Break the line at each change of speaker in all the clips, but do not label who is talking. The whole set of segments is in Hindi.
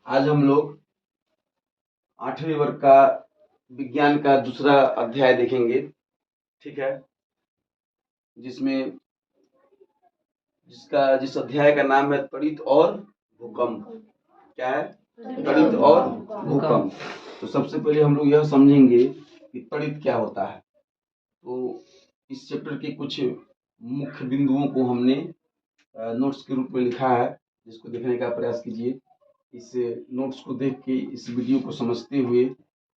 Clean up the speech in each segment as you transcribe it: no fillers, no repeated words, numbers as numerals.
आज हम लोग 8वें वर्ग का विज्ञान का दूसरा अध्याय देखेंगे। ठीक है, जिसमें जिस अध्याय का नाम है त्वरित और भूकंप। क्या है? त्वरित और भूकंप। तो सबसे पहले हम लोग यह समझेंगे कि त्वरित क्या होता है। तो इस चैप्टर के कुछ मुख्य बिंदुओं को हमने नोट्स के रूप में लिखा है, जिसको देखने का प्रयास कीजिए। इस नोट्स को देख के इस वीडियो को समझते हुए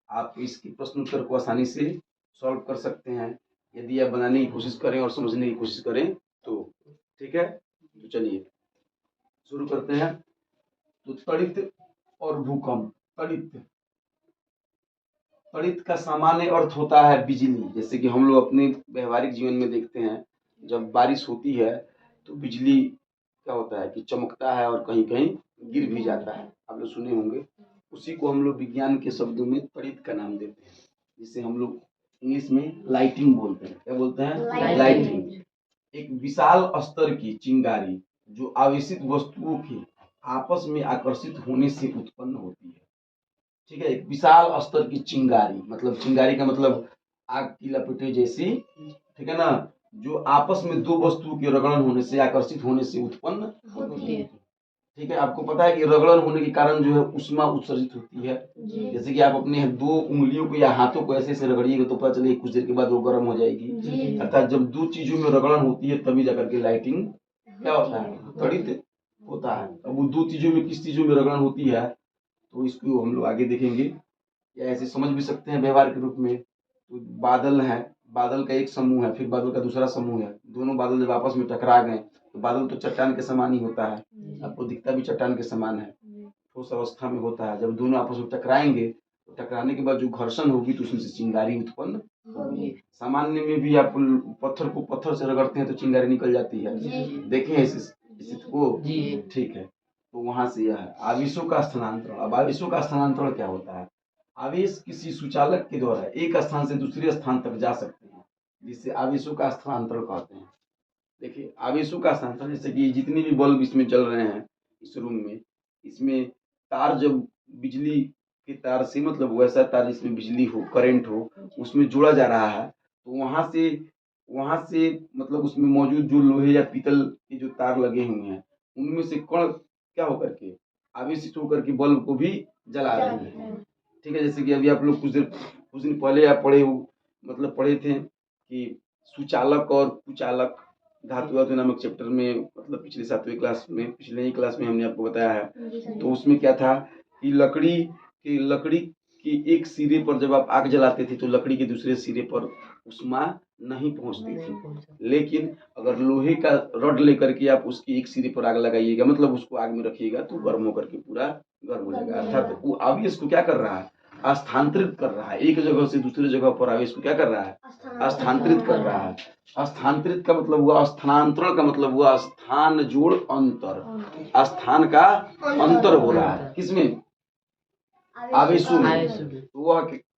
आप इसके प्रश्न उत्तर को आसानी से सॉल्व कर सकते हैं, यदि आप बनाने की कोशिश करें और समझने की कोशिश करें तो। ठीक है, तो चलिए शुरू करते हैं। तो त्वरित और भूकंप। त्वरित त्वरित का सामान्य अर्थ होता है बिजली। जैसे कि हम लोग अपने व्यवहारिक जीवन में देखते हैं, जब बारिश होती है तो बिजली क्या होता है कि चमकता है और कहीं कहीं गिर भी जाता है, आप लोग सुने होंगे। उसी को हम लोग विज्ञान के शब्दों में त्वरित का नाम देते हैं, जिसे हम लोग इंग्लिश में लाइटिंग बोलते हैं। क्या बोलते हैं? लाइटिंग। एक विशाल स्तर की चिंगारी जो आवेशित वस्तुओं के आपस में आकर्षित होने से उत्पन्न होती है। ठीक है, एक विशाल स्तर की चिंगारी, मतलब चिंगारी का मतलब आग की लपटें जैसी। ठीक है ना, जो आपस में दो वस्तुओं के रगड़न होने से, आकर्षित होने से उत्पन्न होती है। ठीक है, आपको पता है कि रगड़न होने के कारण जो है उष्मा उत्सर्जित होती है। जैसे कि आप अपने दो उंगलियों को या हाथों को ऐसे ऐसे रगड़िएगा तो पता चलेगा कुछ देर के बाद वो गर्म हो जाएगी। अर्थात जब दो चीजों में रगड़न होती है तभी जाकर के लाइटिंग क्या होता है? त्वरित होता है। अब वो दो चीजों में किस चीजों में रगड़न होती है तो इसको हम लोग आगे देखेंगे, या ऐसे समझ भी सकते हैं व्यवहार के रूप में। तो बादल है, बादल का एक समूह है, फिर बादल का दूसरा समूह है। दोनों बादल जब आपस में टकरा गए तो बादल तो चट्टान के समान ही होता है, आपको दिखता भी चट्टान के समान है, ठोस अवस्था में होता है। जब दोनों आपस में टकराएंगे तो टकराने के बाद जो घर्षण होगी तो उसमें से चिंगारी उत्पन्न होगी। सामान्य में भी आप पत्थर को पत्थर से रगड़ते हैं तो चिंगारी निकल जाती है, देखें इस स्थिति को। ठीक है, तो वहां से यह है आवेशों का स्थानांतरण। अब आवेशों का स्थानांतरण क्या होता है? आवेश किसी सुचालक के द्वारा एक स्थान से दूसरे स्थान तक जा सकते हैं, जिससे आवेशों का स्थानांतरण कहते हैं। देखिए, आवेशों का स्थानांतरण, जैसे कि जितने भी बल्ब इसमें जल रहे हैं इस रूम में, इसमें तार जब बिजली के तार से, मतलब वैसा तार जिसमें बिजली हो, करंट हो, उसमें जोड़ा जा रहा है, तो वहां से मतलब उसमें मौजूद जो लोहे या पीतल के जो तार लगे हुए हैं, उनमें से कण क्या होकर के आवेशित होकर के बल्ब को भी जला रहे हैं। ठीक है, जैसे कि अभी आप लोग कुछ दिन पहले आप पढ़े थे कि सुचालक और कुचालक धातु वातु नामक चैप्टर में, मतलब पिछले 7वीं क्लास में, पिछले ही क्लास में हमने आपको बताया है। तो उसमें क्या था कि लकड़ी की एक सिरे पर जब आप आग जलाते थे तो लकड़ी के दूसरे सिरे पर उष्मा नहीं पहुंचती थी, लेकिन अगर लोहे का रड लेकर के आप उसकी एक सिरे पर आग लगाइएगा, मतलब उसको आग में रखिएगा, तो गर्म होकर के पूरा गर्म हो जाएगा। अर्थात वो आवेश को क्या कर रहा है? स्थानांतरित कर रहा है। एक जगह से दूसरी जगह पर आवेश को क्या कर रहा है? स्थानांतरित कर रहा है। स्थानांतरित का मतलब हुआ स्थानांतरण, का मतलब हुआ स्थान जोड़ अंतर। स्थान का अंतर हो रहा है किसमें? आवेशों में। तो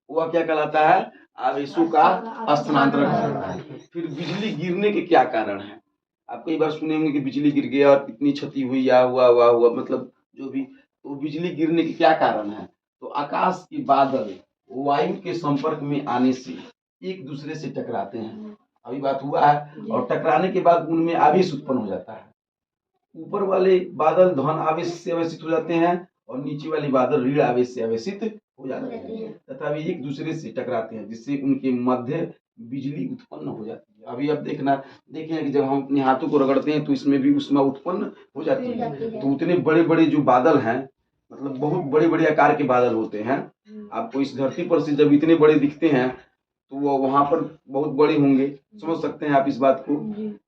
वह क्या कहलाता है? आवेशों का स्थानांतरण कहलाता है। फिर बिजली गिरने के क्या कारण है? आप कई बार सुने होंगे कि बिजली गिर गया और इतनी क्षति हुई या हुआ, मतलब जो भी। तो बिजली गिरने के क्या कारण है? तो आकाश के बादल वायु के संपर्क में आने से एक दूसरे से टकराते हैं, अभी बात हुआ है, और टकराने के बाद उनमें आवेश उत्पन्न हो जाता है। ऊपर वाले बादल धन आवेश से आवेशित हो जाते हैं और नीचे वाले बादल ऋण आवेश से आवेशित हो जाते हैं, तथा वे एक दूसरे से टकराते हैं, जिससे उनके मध्य बिजली उत्पन्न हो जाती है। अभी अब देखें कि जब हम अपने हाथों को रगड़ते हैं तो इसमें भी उष्मा उत्पन्न हो जाती है। तो उतने बड़े बड़े जो बादल हैं, मतलब बहुत बड़े बड़े आकार के बादल होते हैं, आपको इस धरती पर से जब इतने बड़े दिखते हैं तो वो वहां पर बहुत बड़े होंगे, समझ सकते हैं आप इस बात को।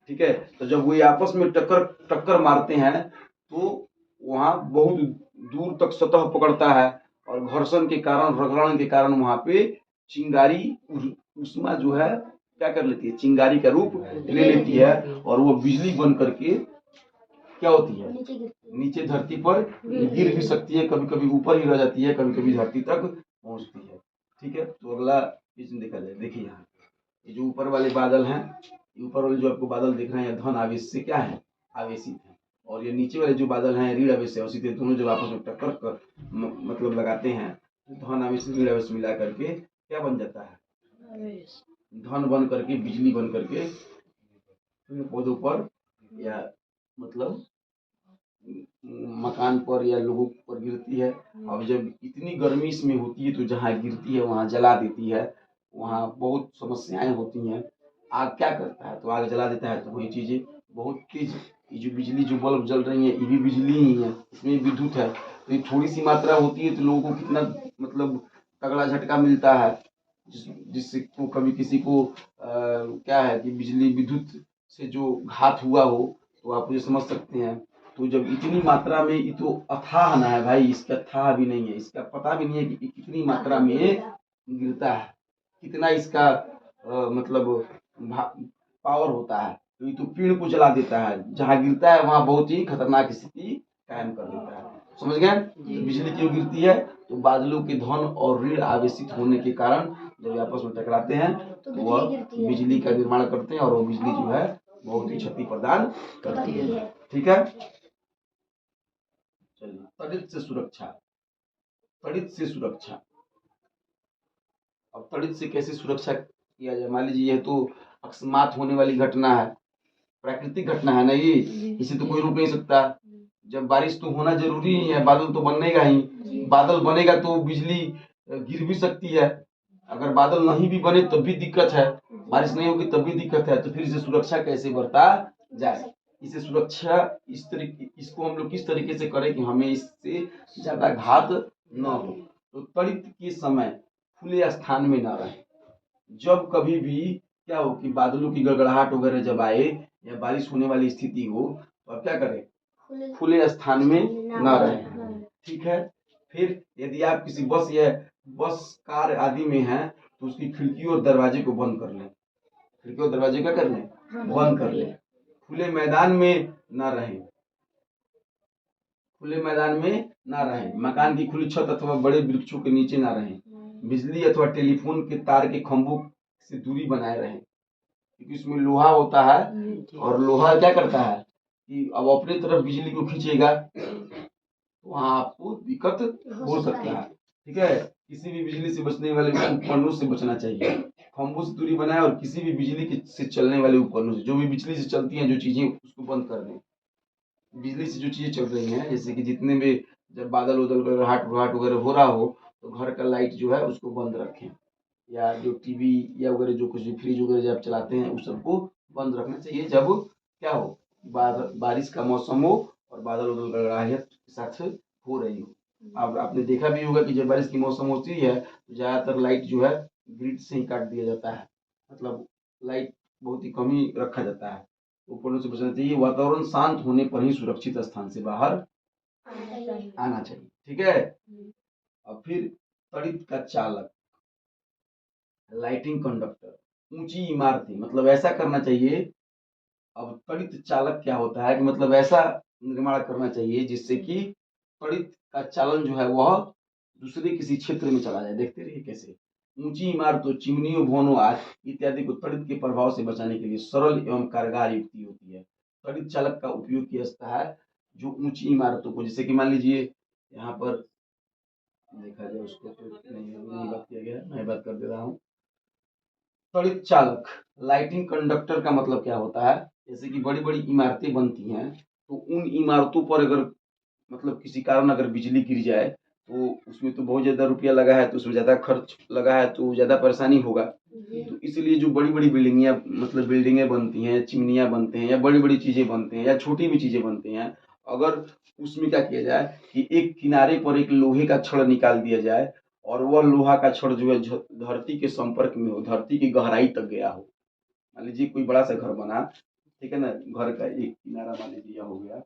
ठीक है, तो जब वो आपस में टक्कर मारते हैं तो वहां बहुत दूर तक सतह पकड़ता है, और घर्षण के कारण, रगड़न के कारण वहां पे चिंगारी, उष्मा जो है क्या कर लेती है? चिंगारी का रूप ले लेती है, और वो बिजली बन करके क्या होती है? नीचे धरती पर गिर भी सकती है, कभी कभी ऊपर ही रह जाती है, कभी कभी धरती तक पहुंचती है। ठीक है, तो अगला इसमें देखा जाए। देखिए यहाँ ये जो ऊपर वाले बादल हैं, ऊपर वाले जो आपको बादल दिख रहे हैं, धन आवेश से क्या है? आवेशित है। और ये नीचे वाले जो बादल हैं ऋण आवेश है, उसी दोनों जब आपस में टक्कर कर मतलब लगाते हैं तो धन आवेश ऋण आवेश मिला करके क्या बन जाता है, धन बन करके बिजली बन करके पौधों पर या मतलब मकान पर या लोगों पर गिरती है। अब जब इतनी गर्मी इसमें होती है तो जहाँ गिरती है वहाँ जला देती है, वहाँ बहुत समस्याएं होती हैं। आग क्या करता है, तो आग जला देता है। तो वही चीजें बहुत तेज, ये जो बिजली जो बल्ब जल रही है ये भी बिजली ही है, इसमें विद्युत है। तो ये थोड़ी सी मात्रा होती है तो लोगों को कितना मतलब तगड़ा झटका मिलता है, जिससे को कभी किसी को क्या है कि बिजली विद्युत से जो घात हुआ हो तो आप ये समझ सकते हैं। तो जब इतनी मात्रा में, ये तो अथाह ना है भाई, इसका अथाह भी नहीं है, इसका पता भी नहीं है कि कितनी मात्रा में गिरता है, कितना इसका मतलब पावर होता है। तो ये तो पेड़ को जला देता है, जहाँ गिरता है वहां बहुत ही खतरनाक स्थिति कायम कर देता है। समझ गए? तो बिजली क्यों गिरती है, तो बादलों के धन और ऋण आवेशित होने के कारण जब आपस में टकराते हैं तो वह बिजली का निर्माण करते हैं और वो बिजली जो है बहुत ही क्षति प्रदान करती है। ठीक है, चलिए तड़ित से सुरक्षा। तड़ित से सुरक्षा, अब तड़ित से कैसे सुरक्षा किया जाए। मान लीजिए यह तो अकस्मात होने वाली घटना है, प्राकृतिक घटना है ना, ये इसे तो कोई रोक नहीं सकता। जब बारिश तो होना जरूरी ही है, बादल तो बनेगा ही, बादल बनेगा तो बिजली गिर भी सकती है। अगर बादल नहीं भी बने तब भी दिक्कत है, बारिश नहीं होगी तब भी दिक्कत है। तो फिर इसे सुरक्षा कैसे बरता जाए, इसे सुरक्षा इस तरीके, इसको हम लोग किस तरीके से करें कि हमें इससे ज्यादा घात न हो। तो तड़ित के समय खुले स्थान में ना रहे। जब कभी भी क्या हो कि बादलों की गड़गड़ाहट वगैरह जब आए या बारिश होने वाली स्थिति हो तो आप क्या करें, खुले स्थान में ना रहे। ठीक है, फिर यदि आप किसी बस या बस कार आदि में हैं तो उसकी खिड़की और दरवाजे को बंद कर लें। खिड़की और दरवाजे क्या कर लें, बंद कर लें। खुले मैदान में ना रहें, खुले मैदान में ना रहें। मकान की खुली छत अथवा बड़े वृक्षों के नीचे ना रहें। बिजली अथवा टेलीफोन के तार के खंभों से दूरी बनाए रहें, क्योंकि इसमें लोहा होता है और लोहा क्या करता है कि अब अपनी तरफ बिजली को खींचेगा तो वहां आपको दिक्कत हो सकता है। ठीक है, किसी भी बिजली से बचने वाले उपकरणों से बचना चाहिए। खंभों से दूरी बनाए और किसी भी बिजली से चलने वाले उपकरणों से, जो भी बिजली से चलती हैं जो चीजें, उसको बंद कर दें। बिजली से जो चीजें चल रही हैं, जैसे कि जितने भी जब बादल उदल गड़गड़ाहट वगैरह हो रहा हो तो घर का लाइट जो है उसको बंद रखें, या जो टीवी या वगैरह जो कुछ भी फ्रिज वगैरह जब चलाते हैं उस सबको बंद रखना चाहिए जब क्या हो, बारिश का मौसम हो और बादल उदल गड़गड़ाहट के साथ हो रही हो। अब आपने देखा भी होगा कि जब बारिश की मौसम होती है तो ज्यादातर लाइट जो है ग्रिड से ही काट दिया जाता है, मतलब लाइट बहुत ही कम ही रखा जाता है। उपकरणों से बचना चाहिए। वातावरण शांत होने पर ही सुरक्षित स्थान से बाहर आना चाहिए। ठीक है, और फिर तड़ित का चालक, लाइटिंग कंडक्टर, ऊंची इमारतें, मतलब ऐसा करना चाहिए। अब तड़ित चालक क्या होता है कि मतलब ऐसा निर्माण करना चाहिए जिससे कि तड़ित का चालन जो है वह दूसरे किसी क्षेत्र में चला जाए। देखते रहिए कैसे ऊंची इमारतों, चिमनियों, भवनों आदि इत्यादि को तड़ित के प्रभाव से बचाने के लिए सरल एवं कारगर युक्ति होती है। तड़ित चालक का उपयोग किया जाता है जो ऊंची इमारतों को, जैसे कि मान लीजिए यहाँ पर देखा जाए, उसको तो नहीं बात किया गया, मैं बात कर दे रहा हूँ। तड़ित चालक, लाइटिंग कंडक्टर का मतलब क्या होता है, जैसे कि बड़ी बड़ी इमारतें बनती हैं तो उन इमारतों पर अगर मतलब किसी कारण अगर बिजली गिर जाए तो उसमें तो बहुत ज्यादा रुपया लगा है, तो उसमें ज्यादा खर्च लगा है तो ज्यादा परेशानी होगा। तो इसलिए जो बड़ी बड़ी बिल्डिंगियां मतलब बिल्डिंगें बनती हैं, चिमनियां बनते हैं, या बड़ी बड़ी चीजें बनते हैं, या छोटी भी चीजें बनती हैं, अगर उसमें क्या किया जाए कि एक किनारे पर एक लोहे का छड़ निकाल दिया जाए और वह लोहा का छड़ जो है धरती के संपर्क में हो, धरती की गहराई तक गया हो। मान लीजिए कोई बड़ा सा घर बना, ठीक है ना, घर का एक किनारा मान लीजिए यह हो गया,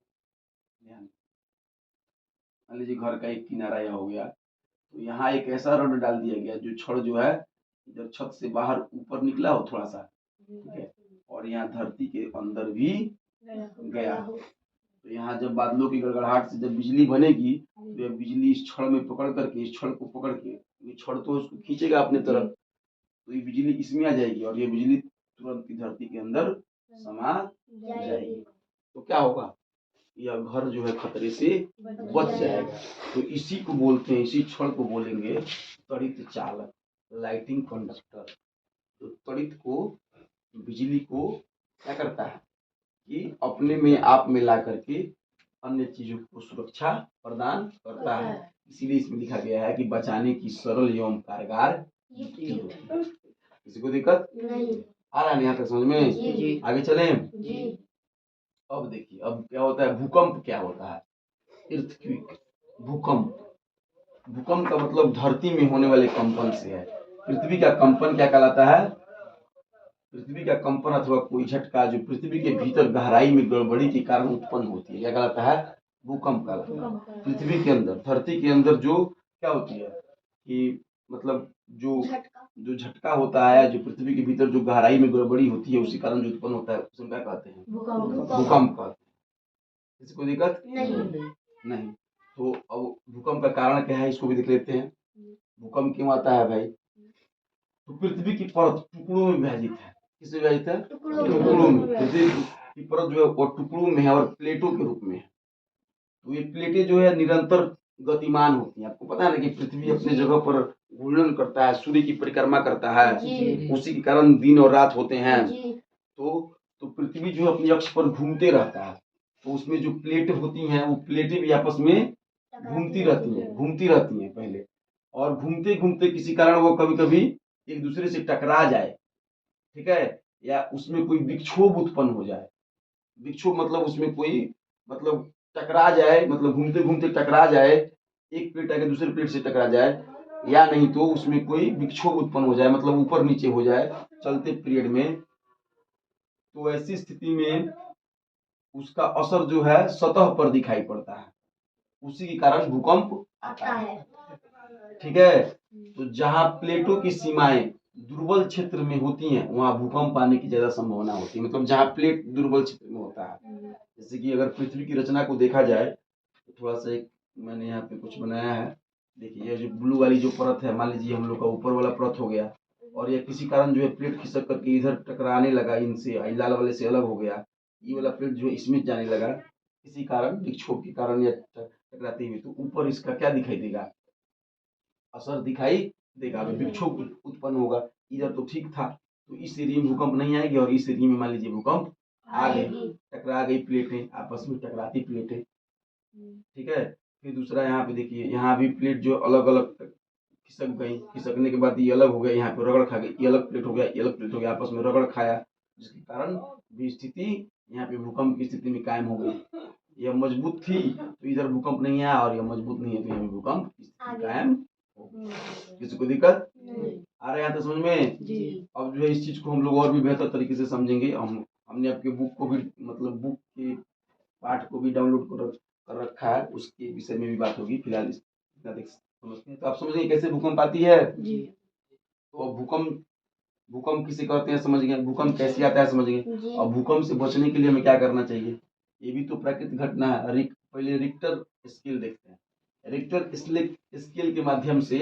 मान लीजिए घर का एक किनारा यह हो गया, तो यहाँ एक ऐसा रड डाल दिया गया जो छड़ जो है जब छत से बाहर ऊपर निकला हो थोड़ा सा, ठीक है, और यहाँ धरती के अंदर भी गया हो। तो यहाँ जब बादलों की गड़गड़ाहट से जब बिजली बनेगी तो यह बिजली इस छड़ में पकड़ करके, इस छड़ को पकड़ के, ये छड़ तो उसको खींचेगा अपने तरफ, तो ये बिजली इसमें आ जाएगी और ये बिजली तुरंत की धरती के अंदर समा जाएगी। तो क्या होगा, या घर जो है खतरे से बच जाएगा। तो इसी को बोलते हैं, इसी क्षण को बोलेंगे त्वरित चालक, लाइटिंग कंडक्टर। तो त्वरित को, बिजली को क्या करता है कि अपने में आप में ला करके अन्य चीजों को सुरक्षा प्रदान करता है। इसीलिए इसमें लिखा गया है कि बचाने की सरल एवं कारगर युक्ति होती है। किसी को दिक्कत नहीं आ रहा है यहाँ तक समझ में? आगे चलें। अब देखिए, अब क्या होता है, भूकंप क्या होता है? इर्थक्वेक, भूकंप। भूकंप का मतलब धरती में होने वाले कंपन से है। पृथ्वी का कंपन क्या कहलाता है? पृथ्वी का कंपन अथवा कोई झटका जो पृथ्वी के भीतर गहराई में गड़बड़ी के कारण उत्पन्न होती है, क्या कहलाता है? भूकंप कहलाता है। पृथ्वी के अंदर, धरती के अंदर जो क्या होती है कि मतलब जो झटका होता है, जो पृथ्वी के भीतर जो गहराई में गड़बड़ी होती है उसी कारण जो उत्पन्न होता है, उसको क्या कहते हैं? भूकंप कहते हैं। किसी को दिक्कत नहीं। तो अब भूकंप का कारण क्या है, इसको भी देख लेते हैं। भूकंप क्यों आता है भाई? तो पृथ्वी की परत टुकड़ों में विभाजित है। किससे विभाजित है? टुकड़ों में। पृथ्वी की परत जो है वो टुकड़ों में है और प्लेटों के रूप में है। तो ये प्लेटें जो है निरंतर गतिमान होती हैं। आपको पता है ना कि पृथ्वी अपने जगह पर घूर्णन करता है, सूर्य की परिक्रमा करता है, उसी के कारण दिन और रात होते हैं। तो पृथ्वी जो अपने अक्ष पर घूमते रहता है, तो उसमें जो प्लेट होती हैं वो प्लेटें भी आपस में घूमती रहती हैं पहले, और घूमते घूमते किसी कारण वो कभी कभी एक दूसरे से टकरा जाए, ठीक है, या उसमें कोई विक्षोभ उत्पन्न हो जाए। विक्षोभ मतलब उसमें कोई मतलब टकरा जाए, मतलब घूमते घूमते टकरा जाए, एक प्लेट आके दूसरे प्लेट से टकरा जाए, या नहीं तो उसमें कोई विक्षोभ उत्पन्न हो जाए, मतलब ऊपर नीचे हो जाए चलते पीरियड में। तो ऐसी स्थिति में उसका असर जो है सतह पर दिखाई पड़ता है, उसी के कारण भूकंप आता है। ठीक है, तो जहां प्लेटों की सीमाएं दुर्बल क्षेत्र में होती हैं वहां भूकंप आने की ज्यादा संभावना होती है। मतलब जहां प्लेट दुर्बल क्षेत्र में होता है, जैसे कि अगर पृथ्वी की रचना को देखा जाए तो थोड़ा सा एक मैंने यहाँ पे कुछ बनाया है। देखिए, ये जो ब्लू वाली जो परत है, मान लीजिए हम लोग का ऊपर वाला परत हो गया, और ये किसी कारण जो है प्लेट खिसक करके इधर टकराने लगा, इनसे लाल वाले से अलग हो गया, ये वाला प्लेट जो है इसमें जाने लगा किसी कारण, विक्षोभ के कारण या टकराते हुए, तो ऊपर इसका क्या दिखाई देगा? असर दिखाई देगा, विक्षोभ उत्पन्न होगा। इधर तो ठीक था, तो इस एरिया में भूकंप नहीं आएगी, और इस एरिया में मान लीजिए भूकंप आ गई, टकरा गई प्लेटें, आपस में टकराती प्लेटें। ठीक है, फिर दूसरा यहाँ पे देखिए, यहाँ भी प्लेट जो अलग अलग खिसक गई, खिसकने के बाद ये अलग हो गया, यहाँ पे रगड़ खा गई, ये अलग प्लेट हो गया, ये अलग प्लेट हो गया, आपस में रगड़ खाया, जिसके कारण भी स्थिति यहाँ पे भूकंप की स्थिति में कायम हो गई। यह मजबूत थी तो इधर भूकंप नहीं आया, और यह मजबूत नहीं है तो यहाँ भूकंप की स्थिति कायम हो गई। किसी को दिक्कत आ रहा है यहाँ तक समझ में? अब जो है इस चीज को हम लोग और भी बेहतर तरीके से समझेंगे। हमने आपके बुक को भी, मतलब बुक के पाठ को भी डाउनलोड कर रखा है, उसके विषय में भी बात होगी। फिलहाल इतना देख समझते हैं, तो आप समझेंगे कैसे भूकंप आती है। तो भूकंप किसे कहते हैं समझ गए, भूकंप कैसे आता है समझ गए। और भूकंप से बचने के लिए हमें क्या करना चाहिए, ये भी तो प्राकृतिक घटना है। पहले रिक्टर स्केल देखते हैं। रिक्टर स्केल के माध्यम से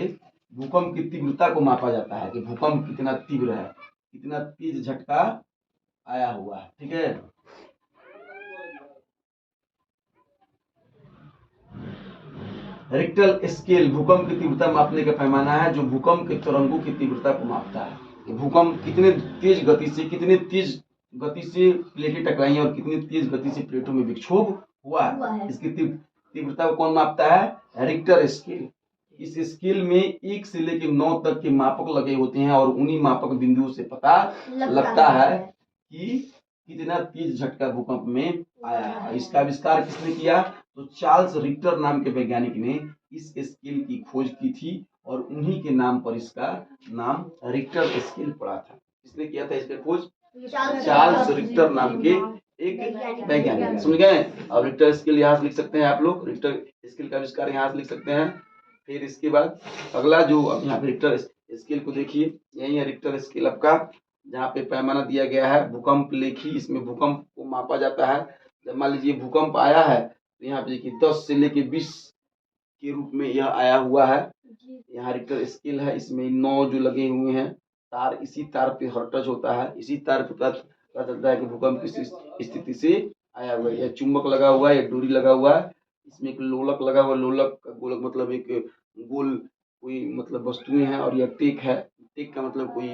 भूकंप की तीव्रता को मापा जाता है कि भूकंप कितना तीव्र है, कितना तेज झटका आया हुआ है। ठीक है, रिक्टर स्केल भूकंप की तीव्रता मापने का पैमाना है जो भूकंप के तरंगों की तीव्रता को मापता है कि भूकंप कितने तेज गति से प्लेटें टकराई और कितनी तेज गति से प्लेटों में विक्षोभ हुआ है। इसकी तीव्रता को कौन मापता है? Richter scale. इस स्केल में 1 से लेकर 9 तक के मापक लगे होते हैं, और उन्हीं मापक बिंदुओं से पता लगता है कि कितना तेज झटका भूकंप में आया है। इसका आविष्कार किसने किया? तो चार्ल्स रिक्टर नाम के वैज्ञानिक ने इस स्केल की खोज की थी, और उन्हीं के नाम पर इसका नाम रिक्टर स्केल पड़ा था। किसने किया था इसका खोज? चार्ल्स रिक्टर नाम के एक वैज्ञानिक। समझ गए? अब रिक्टर स्केल यहाँ से लिख सकते हैं आप लोग, रिक्टर स्केल का आविष्कार यहाँ से लिख सकते हैं। फिर इसके बाद अगला जो अब यहाँ पे रिक्टर स्केल को देखिए, यही है रिक्टर स्केल आपका, जहाँ पे पैमाना दिया गया है भूकंप लेखी। इसमें भूकंप को मापा जाता है। जब मान लीजिए भूकंप आया है तो यहाँ पे देखिए 10 से लेके 20 के रूप में यह आया हुआ है। यहाँ रिक्टर स्केल है, इसमें 9 जो लगे हुए हैं तार, इसी तार पे हर टच होता है, इसी तार पे पता चलता है कि भूकंप किस स्थिति से आया हुआ है, या चुंबक लगा हुआ है, या डोरी लगा हुआ है। इसमें एक लोलक लगा हुआ है, लोलक का गोलक मतलब एक गोल कोई मतलब वस्तुएं हैं, और यह टेक है। टेक का मतलब कोई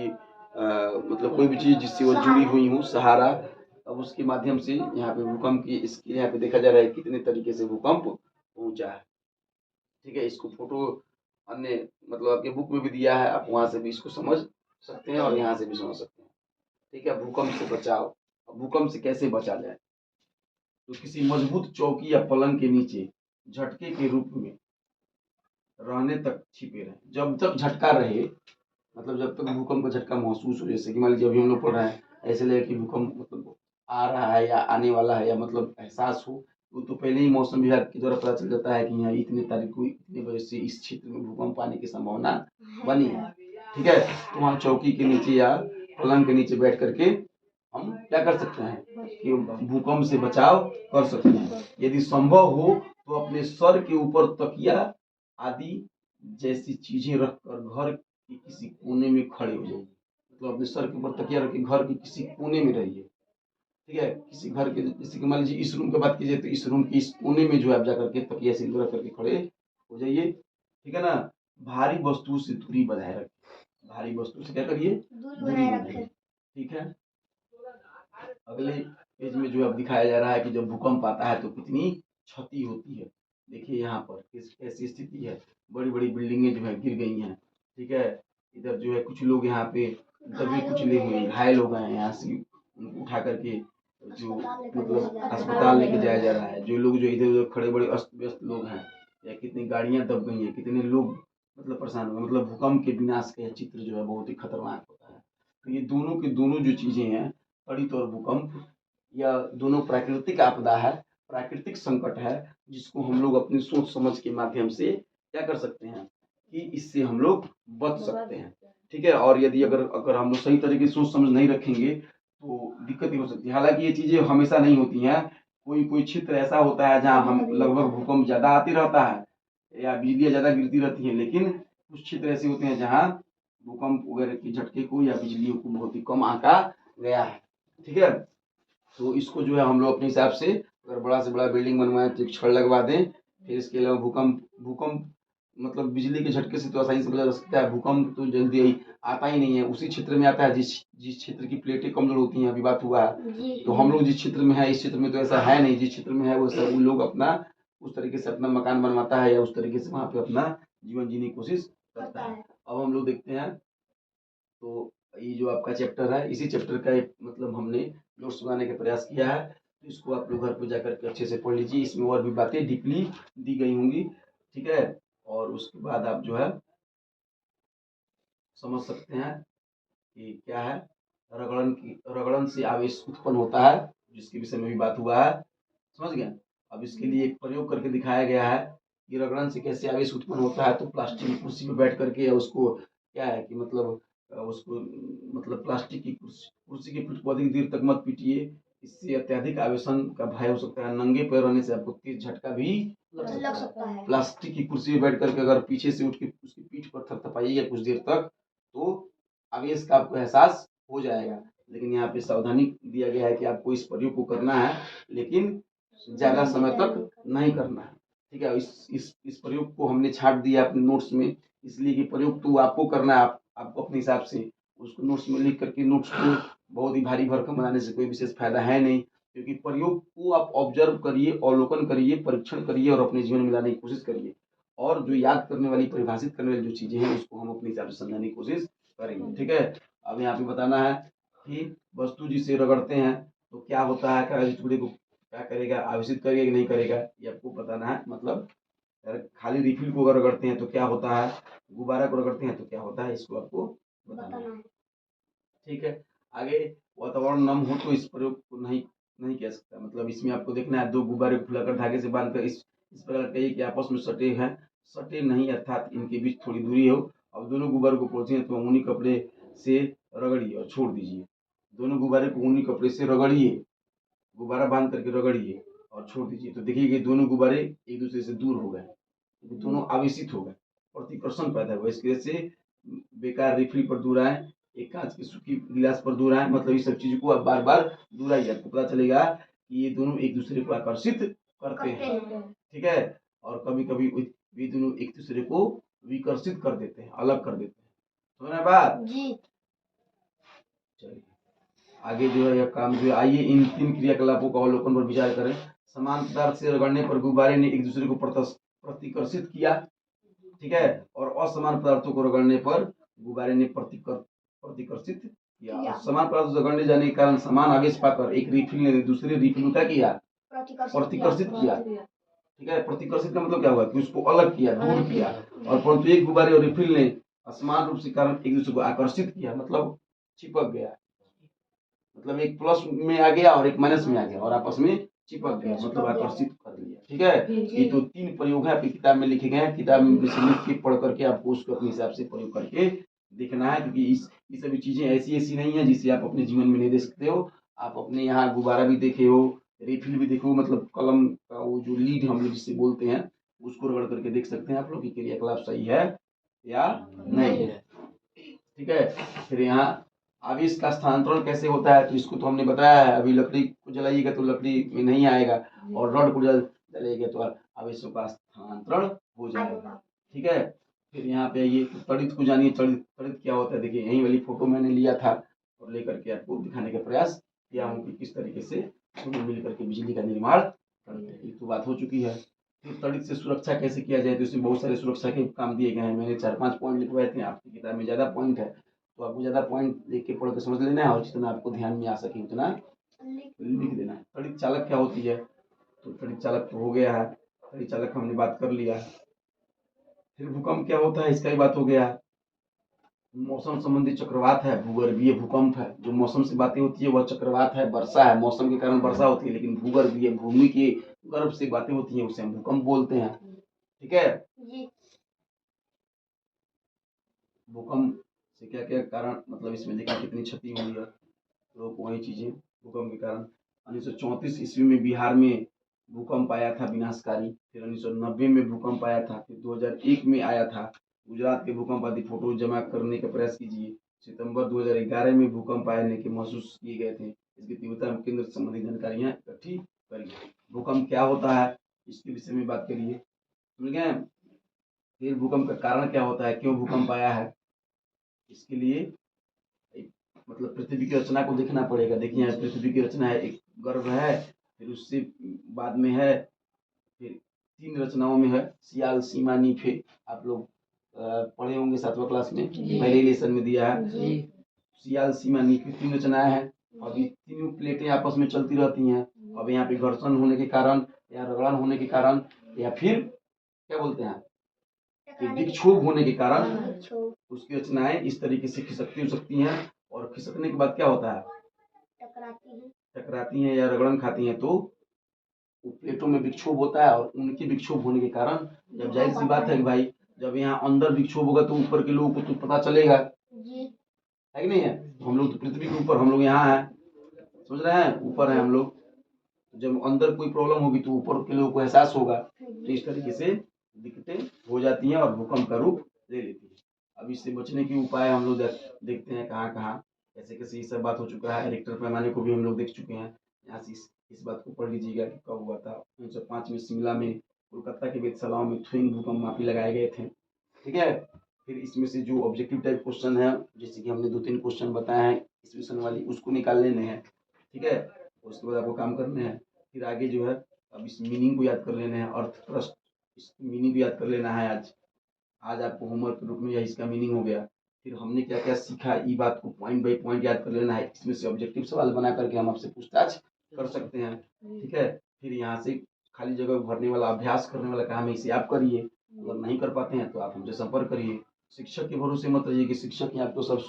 मतलब कोई भी चीज जिससे वो जुड़ी हुई हो, सहारा। अब उसके माध्यम से यहाँ पे भूकंप की इसके यहाँ पे देखा जा रहा है कितने तरीके से भूकंप पहुंचा है। ठीक है, इसको फोटो अन्य मतलब आपके बुक में भी दिया है, आप वहां से भी इसको समझ सकते हैं और यहाँ से भी समझ सकते हैं। ठीक है, भूकंप से बचाव। अब भूकंप से कैसे बचा जाए? तो किसी मजबूत चौकी या पलंग के नीचे झटके के रूप में रहने तक छिपे रहे। जब तक झटका रहे, मतलब जब तक भूकंप का झटका महसूस हो, जैसे कि मान लीजिए अभी हम लोग पढ़ रहे हैं, ऐसे लगे कि भूकंप मतलब आ रहा है या आने वाला है, या मतलब एहसास हो, तो पहले ही मौसम विभाग के द्वारा पता चल जाता है कि यहाँ इतने तारीख को इतने बजे से इस क्षेत्र में भूकंप आने की संभावना बनी है। ठीक है, तो वहाँ चौकी के नीचे या पलंग के नीचे बैठ करके हम क्या कर सकते हैं कि भूकंप से बचाव कर सकते हैं। यदि संभव हो तो अपने सर के ऊपर तकिया आदि जैसी चीजें रखकर घर के किसी कोने में खड़े हो जाइए। मतलब अपने सर के ऊपर तकिया रख के घर के किसी कोने में रहिए। ठीक है, किसी घर के, जैसे कि मान लीजिए इस रूम की बात कीजिए, तो इस रूम के इस कोने में जो है आप जाकर के तकिया से रख करके खड़े हो जाइए। ठीक है ना, भारी वस्तु से दूरी बनाए रखें। भारी वस्तु से क्या करिए, दूरी बनाए रखें। ठीक है, अगले पेज में जो अब दिखाया जा रहा है कि जब भूकंप आता है तो कितनी क्षति होती है। देखिए यहाँ पर कैसी स्थिति है, बड़ी बड़ी बिल्डिंगें जो है गिर गई हैं। ठीक है, इधर जो है कुछ लोग यहाँ पे दबे कुचले हुए घायल हो गए हैं, यहाँ से उनको उठा करके जो मतलब अस्पताल लेके जाया जा रहा है। जो लोग जो इधर उधर खड़े बड़े अस्त व्यस्त लोग हैं, या कितनी गाड़ियां दब गई हैं, कितने लोग मतलब परेशान हुए। मतलब भूकंप के विनाश का चित्र जो है बहुत ही खतरनाक होता है। तो ये दोनों की दोनों जो चीजें हैं, त्वरित और भूकंप, या दोनों प्राकृतिक आपदा है, प्राकृतिक संकट है, जिसको हम लोग अपनी सोच समझ के माध्यम से क्या कर सकते हैं कि इससे हम लोग बच सकते हैं। ठीक है, और यदि अगर अगर हम लोग सही तरीके से सोच समझ नहीं रखेंगे तो दिक्कत ही हो सकती है। हालांकि ये चीजें हमेशा नहीं होती हैं, कोई कोई क्षेत्र ऐसा होता है जहाँ हम लगभग भूकंप ज्यादा आते रहता है या बिजलियां ज्यादा गिरती रहती हैं, लेकिन कुछ क्षेत्र ऐसे होते हैं जहाँ भूकंप वगैरह के झटके को या बिजलियों को बहुत ही कम आंका गया है। ठीक है, तो इसको जो है हम लोग अपने हिसाब से अगर बड़ा से बड़ा बिल्डिंग बनवाएं तो एक छड़ लगवा दें। फिर इसके अलावा भूकंप भूकंप मतलब बिजली के झटके से तो आसानी से बचा जा सकता है, भूकंप तो जल्दी ही आता ही नहीं है, उसी क्षेत्र में आता है जिस जिस क्षेत्र की प्लेटें कमजोर होती हैं। अभी बात हुआ है, तो हम लोग जिस क्षेत्र में है, इस क्षेत्र में तो ऐसा है नहीं। जिस क्षेत्र में है वो सब उन लोग अपना उस तरीके से अपना मकान बनवाता है, या उस तरीके से वहां पे अपना जीवन जीने की कोशिश करता है। अब हम लोग देखते हैं, तो ये जो आपका चैप्टर है, इसी चैप्टर का एक मतलब हमने नोट्स बनाने का प्रयास किया है, तो इसको आप लोग घर पर जाकर के अच्छे से पढ़ लीजिए। इसमें और भी बातें डीपली दी गई होंगी। ठीक है, और उसके बाद आप जो है समझ सकते हैं कि क्या है, रगड़न से आवेश उत्पन्न होता है, जिसके विषय में भी बात हुआ है। समझ गए? अब इसके लिए एक प्रयोग करके दिखाया गया है कि रगड़न से कैसे आवेश उत्पन्न होता है। तो प्लास्टिक की कुर्सी पर बैठ करके उसको क्या है कि मतलब उसको मतलब प्लास्टिक की कुर्सी की पीठ को अधिक देर तक मत पीटिए, इससे अत्यधिक आवेशन का भय हो सकता है। नंगे पैर रहने से आपको तेज झटका भी लग सकता है। प्लास्टिक की कुर्सी पर बैठ करके अगर पीछे से उठ के उसकी पीठ पर थपथपाइएगा कुछ देर तक, तो आवेश का आपको एहसास हो जाएगा। लेकिन यहाँ पे सावधानी दिया गया है कि आपको इस प्रयोग को करना है, लेकिन ज्यादा समय तक नहीं करना है। ठीक है, इस प्रयोग को हमने छाट दिया अपने नोट्स में, इसलिए कि प्रयोग तो आपको करना है, आपको अपने हिसाब से उसको नोट्स में लिख करके नोट्स को बहुत ही भारी भरकम बनाने से कोई विशेष फायदा है नहीं। क्योंकि प्रयोग को आप ऑब्जर्व करिए, अवलोकन करिए, परीक्षण करिए और अपने जीवन में लाने की कोशिश करिए। और जो याद करने वाली, परिभाषित करने वाली जो चीजें हैं, उसको हम अपने हिसाब से समझाने की कोशिश करेंगे। ठीक है, अब यहाँ पे बताना है कि वस्तु जिसे रगड़ते हैं तो क्या होता है, कागज टुकड़े को क्या करेगा, आवेशित करेगा कि नहीं करेगा, ये आपको बताना है। मतलब अगर खाली रिफिल को अगर रगड़ते हैं तो क्या होता है, गुब्बारा को रगड़ते हैं तो क्या होता है, इसको आपको बताना है। ठीक है, आगे वातावरण नम हो तो इस प्रयोग को नहीं नहीं कह सकता। मतलब इसमें आपको देखना है, दो गुब्बारे को फुलाकर धागे से बांधकर इस प्रकार कहिए कि आपस में सटे हैं, सटे नहीं अर्थात इनके बीच थोड़ी दूरी हो। अब दोनों गुब्बारों को पहुंचे तो ऊनी कपड़े से रगड़िए और छोड़ दीजिए। दोनों गुब्बारे को ऊनी कपड़े से रगड़िए, गुब्बारा बांध करके रगड़िए और छोड़ दीजिए, तो देखिए कि दोनों गुब्बारे एक दूसरे से दूर हो गए, तो दोनों आवेशित हो गए, प्रतिकर्षण पैदा हुआ। इसकी वजह से बेकार रिफिल पर दूर आए, एक कांच की सूखी गिलास पर दूर आए, मतलब इस सब चीज को आप बार बार दूराइए, आपको पता चलेगा कि ये दोनों एक दूसरे को आकर्षित करते हैं, ठीक है। और कभी कभी ये दोनों एक दूसरे को विकर्षित कर देते हैं, अलग कर देते हैं। समझ रहे हैं बात जी। चलिए आगे जो है यह काम जो है, आइए इन 3 क्रियाकलापों का अवलोकन पर विचार करें। समान पदार्थ से रगड़ने पर गुब्बारे ने एक दूसरे को प्रतिकर्षित किया, ठीक है। और असमान पदार्थों को रगड़ने पर गुब्बारे ने प्रतिकर्षित किया। और समान पदार्थ रगड़ने जाने के कारण समान आवेश पाकर एक रिफिल ने दूसरे रिफिल को क्या किया, प्रतिकर्षित किया, ठीक है। प्रतिकर्षित का मतलब क्या हुआ कि उसको अलग किया, दूर किया। और परंतु एक गुब्बारे और रिफिल ने असमान रूप से कारण एक दूसरे को आकर्षित किया, मतलब चिपक गया, मतलब एक प्लस में आ गया और एक माइनस में आ गया और आपस में चिपक गया, मतलब आकर्षित कर लिया, ठीक है। ये तो 3 प्रयोग है आपकी किताब में लिखे गए हैं। किताब में लिख के पढ़ करके आपको उसको अपने हिसाब से प्रयोग करके देखना है, क्योंकि ये सभी चीजें ऐसी नहीं है जिसे आप अपने जीवन में नहीं दे सकते हो। आप अपने यहाँ गुब्बारा भी देखे हो, रिफिल भी देखो, मतलब कलम का वो जो लीड हम लोग जिसे बोलते हैं उसको रगड़ करके देख सकते हैं आप लोग की क्रियाकलाप सही है या नहीं है, ठीक है। फिर यहाँ आवेश का स्थानांतरण कैसे होता है, तो इसको तो हमने बताया है। अभी लकड़ी को जलाइएगा तो लकड़ी में नहीं आएगा, और रड को जलाइएगा तो आवेशों का स्थानांतरण हो जाएगा, ठीक है। फिर यहाँ पे ये तड़ित को जानिए। तड़ित क्या होता है, देखिए यही वाली फोटो मैंने लिया था और लेकर के आपको दिखाने का प्रयास किया हूँ कि किस तरीके से दोनों मिल करके बिजली का निर्माण करते हैं। ये तो बात हो चुकी है। फिर तड़ित से सुरक्षा कैसे किया जाए, तो इसमें बहुत सारे सुरक्षा के काम दिए गए हैं। मैंने 4-5 पॉइंट लिखवाए थे, आपकी किताब में ज्यादा पॉइंट है तो आपको ज्यादा पॉइंट देख के पढ़ के समझ लेना है, और जितना आपको ध्यान में आ सके उतना लिख देना है। तड़ित चालक क्या होती है, तो तड़ित चालक तो हो गया है, तड़ित चालक हमने बात कर लिया। फिर भूकंप क्या होता है, इसका भी बात हो गया। मौसम संबंधी चक्रवात है, भूगर्भीय भूकंप है। जो मौसम से बातें होती है वह चक्रवात है। वर्षा है, मौसम के कारण वर्षा होती है, लेकिन भूगर्भीय भूमि के गर्भ से बातें होती हैं उसे हम भूकंप बोलते हैं, ठीक है। भूकंप से क्या क्या कारण, मतलब इसमें देखा कितनी क्षति हुई है, तो वही चीजें भूकंप के कारण। 1934 ईस्वी में बिहार में भूकंप आया था विनाशकारी। फिर 1990 में भूकंप आया था। फिर 2001 में आया था। गुजरात के भूकंप आदि फोटो जमा करने का प्रयास कीजिए। सितंबर 2011 में भूकंप आने के महसूस किए गए थे। इसकी तीव्रता में केंद्र संबंधी जानकारियां इकट्ठी करिए। भूकंप क्या होता है इसके विषय में बात करिए, समझ गए। फिर भूकंप का कारण क्या होता है, क्यों भूकंप आया है, इसके लिए मतलब पृथ्वी की रचना को देखना पड़ेगा। देखिए यहाँ पृथ्वी की रचना है, एक गर्भ है, फिर उससे बाद में है, फिर 3 रचनाओं में है, सियाल, सीमा, नीफे। आप लोग पढ़े होंगे 7वां क्लास में, पहले लेसन में दिया है। सियाल, सीमा, नीफे 3 रचनाएं हैं। अब ये तीनों प्लेटें आपस में चलती रहती हैं। अब यहाँ पे घर्षण होने के कारण या रगड़न होने के कारण या फिर क्या बोलते हैं कि विक्षोभ होने के कारण उसकी रचनाएं इस तरीके से खिसकती हो सकती हैं। और खिसकने के बाद क्या होता है, टकराती हैं या रगड़न खाती हैं, तो प्लेटों में विक्षोभ होता है। और उनके विक्षोभ होने के कारण, जब जाहिर सी बात है कि भाई जब यहाँ अंदर विक्षोभ होगा तो ऊपर के लोगों को तो पता चलेगा, है कि नहीं है। हम लोग तो पृथ्वी के ऊपर, हम लोग यहाँ हैं, समझ रहे हैं, ऊपर है हम लोग। जब अंदर कोई प्रॉब्लम होगी तो ऊपर के लोगों को एहसास होगा, तो इस तरीके से दिक्कतें हो जाती हैं और भूकंप का रूप ले लेती है। अब इससे बचने के उपाय हम लोग देखते हैं कहाँ कहाँ कैसे कैसे ये सब बात हो चुका है। रिक्टर पैमाने को भी हम लोग देख चुके हैं। यहाँ से इस बात को पढ़ लीजिएगा कि कब हुआ था। 1905 में शिमला में, कोलकाता के वेधशालाओं में ट्विन भूकंप मापी लगाए गए थे, ठीक है। फिर इसमें से जो ऑब्जेक्टिव टाइप क्वेश्चन है, जैसे कि हमने 2-3 क्वेश्चन बताए हैं इस विषय वाली, उसको निकाल लेने हैं, ठीक है। उसके बाद आपको काम करने हैं। फिर आगे जो है अब इस मीनिंग को याद कर लेना है, अर्थ ट्रस्ट, इस मीनिंग को याद कर लेना है। आज आपको होमवर्क के रूप में यह इसका मीनिंग हो गया। फिर हमने क्या क्या सीखा, ये बात को पॉइंट बाय पॉइंट याद कर लेना है। इसमें से ऑब्जेक्टिव सवाल बना करके हम आपसे पूछताछ कर सकते हैं, ठीक है। फिर यहाँ से खाली जगह भरने वाला, अभ्यास करने वाला काम है, इसे आप करिए। अगर नहीं कर पाते हैं तो आप हमसे संपर्क करिए। शिक्षक के भरोसे मत रहिए कि शिक्षक ही आपको सब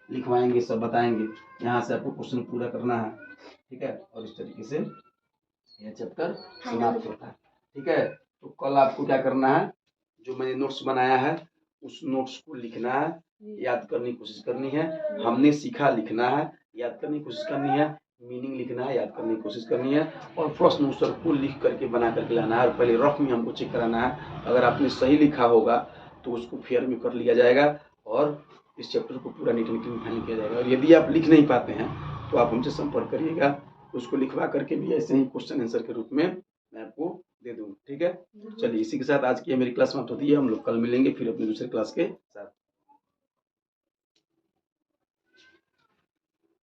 लिखवाएंगे, सब बताएंगे। यहाँ से आपको क्वेश्चन पूरा करना है, ठीक है। और इस तरीके से यह चैप्टर समाप्त होता है, ठीक है। तो कल आपको क्या करना है, जो मैंने नोट्स बनाया है उस नोट्स को लिखना है, याद करने की कोशिश करनी है। हमने सीखा लिखना है, याद करने की कोशिश करनी है, मीनिंग लिखना है, याद करने की कोशिश करनी है, और प्रश्न उत्तर को लिख करके बना करके लाना है। और पहले रफ में हमको चेक कराना है। अगर आपने सही लिखा होगा तो उसको फेयर में कर लिया जाएगा और इस चैप्टर को पूरा नीट एंड क्लीन फाइनल किया जाएगा। और यदि आप लिख नहीं पाते हैं तो आप हमसे संपर्क करिएगा, तो उसको लिखवा करके भी ऐसे ही क्वेश्चन आंसर के रूप में मैं आपको दे दूँगा। ठीक है, चलिए इसी के साथ आज की मेरी क्लास समाप्त होती है। हम लोग कल मिलेंगे फिर अपनी दूसरे क्लास के साथ।